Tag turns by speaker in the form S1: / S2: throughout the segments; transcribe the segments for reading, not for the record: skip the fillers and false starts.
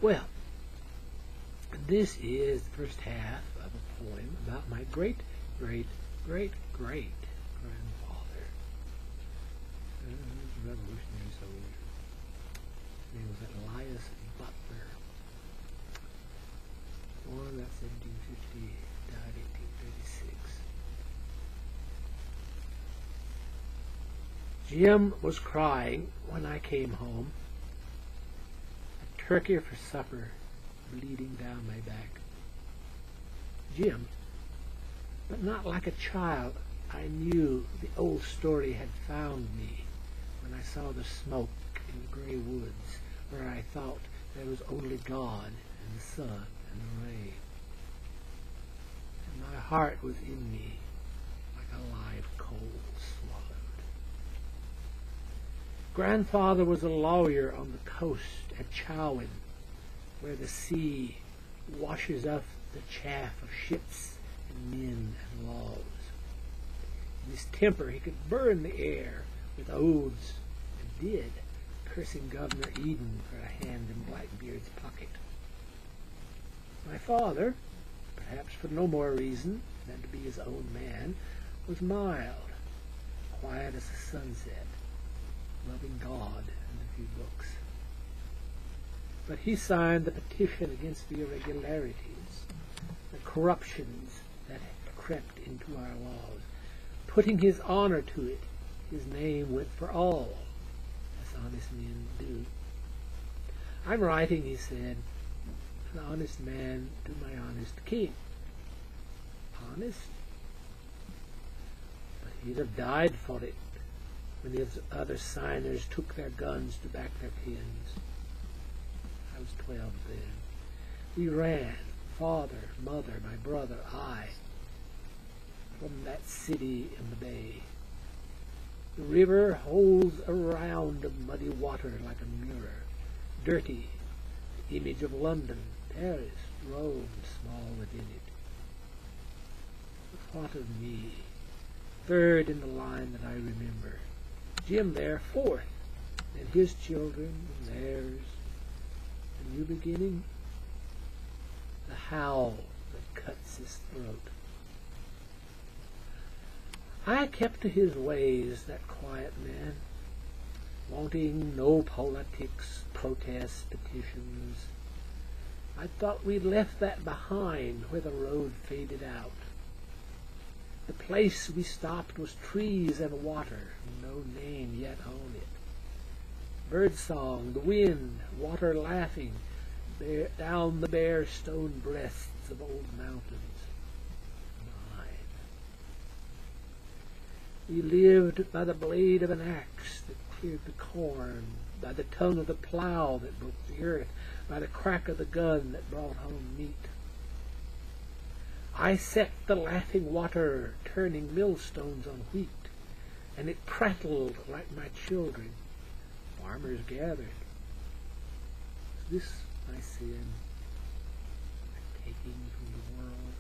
S1: Well, this is the first half of a poem about my great-great-great-great grandfather. He was a revolutionary soldier. His name was Elias Butler. Born about 1750, died 1836. Jim was crying when I came home. A turkey for supper, bleeding down my back. Jim, but not like a child. I knew the old story had found me when I saw the smoke in the gray woods, where I thought there was only God and the sun and the rain. And my heart was in me like a live coal swallowed. Grandfather was a lawyer on the coast at Chowin, where the sea washes up the chaff of ships and men and laws. In his temper he could burn the air with oaths, and did, cursing Governor Eden for a hand in Blackbeard's pocket. My father, perhaps for no more reason than to be his own man, was mild, quiet as a sunset, loving God and a few books. But he signed the petition against the irregularities, the corruptions that had crept into our laws, putting his honor to it. His name went for all, as honest men do. I'm writing, he said, an honest man to my honest king. Honest? But he'd have died for it when his other signers took their guns to back their pens. I was 12 then. We ran, father, mother, my brother, I, from that city in the bay. The river holds around of muddy water like a mirror, dirty, the image of London, Paris, Rome, small within it. But what of me, third in the line that I remember? Jim there, fourth, and his children and theirs. A new beginning? The howl that cuts his throat. I kept to his ways, that quiet man, wanting no politics, protests, petitions. I thought we'd left that behind where the road faded out. The place we stopped was trees and water, no name yet on it. Birdsong, the wind, water laughing down the bare stone breasts of old mountains. Mine. We lived by the blade of an axe that cleared the corn, by the tongue of the plow that broke the earth, by the crack of the gun that brought home meat. I set the laughing water turning millstones on wheat, and it prattled like my children. Farmers gathered. Is this my sin? A taking from the world?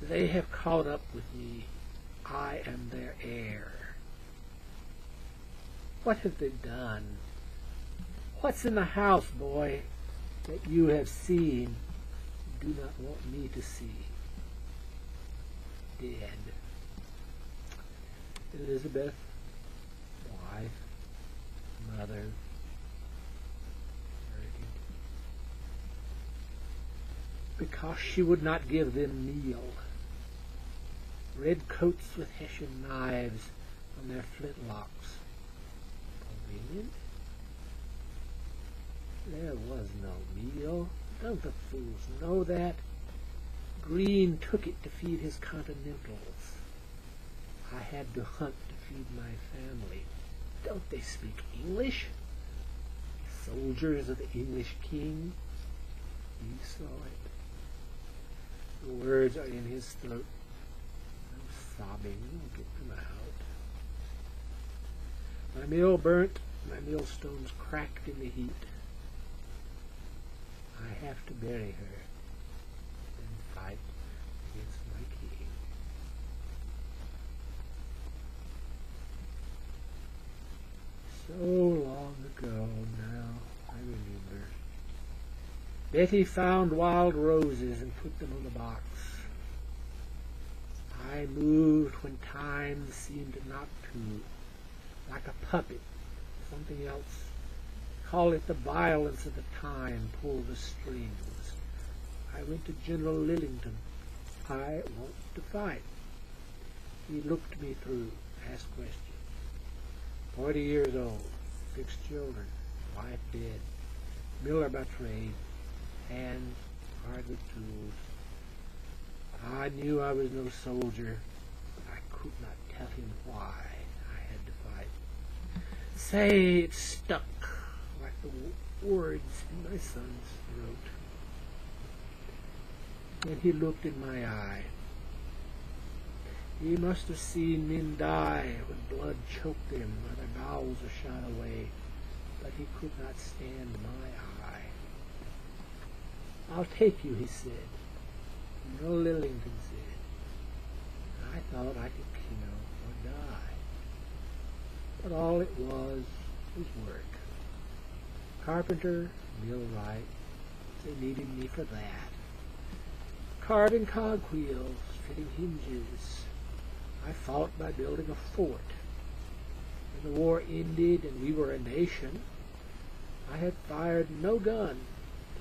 S1: They have caught up with me. I am their heir. What have they done? What's in the house, boy, that you have seen and do not want me to see? Dead. Elizabeth, wife, mother, because she would not give them meal. Red coats with Hessian knives on their flintlocks. Convenient? There was no meal. Don't the fools know that? Green took it to feed his continentals. I had to hunt to feed my family. Don't they speak English? Soldiers of the English king? He saw it. The words are in his throat. No sobbing will get them out. My mill burnt, my millstones cracked in the heat. I have to bury her and fight against my king. So long ago now. Betty found wild roses and put them on the box. I moved when time seemed not to, like a puppet, something else. Call it the violence of the time pulled the strings. I went to General Lillington. I want to fight. He looked me through, asked questions. 40 years old, 6 children, wife dead, miller by trade, hands hard with tools. I knew I was no soldier, but I could not tell him why I had to fight. Say, it stuck like the words in my son's throat. Then he looked in my eye. He must have seen men die when blood choked them or their bowels were shot away, but he could not stand my eye. I'll take you, he said. No, Lillington said. I thought I could kill or die. But all it was work. Carpenter, millwright, they needed me for that. Carving cogwheels, fitting hinges. I fought by building a fort. When the war ended and we were a nation, I had fired no gun,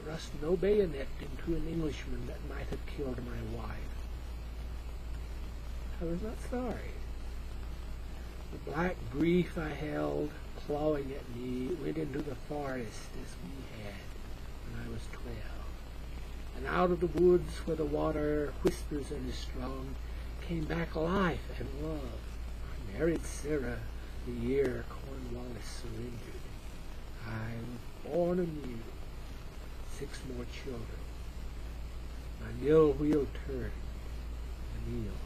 S1: thrust no bayonet into an Englishman that might have killed my wife. I was not sorry. The black grief I held, clawing at me, went into the forest as we had when I was 12. And out of the woods where the water whispers and is strong, came back life and love. I married Sarah the year Cornwallis surrendered. I was born anew, 6 more children. My mill wheel turned, the meal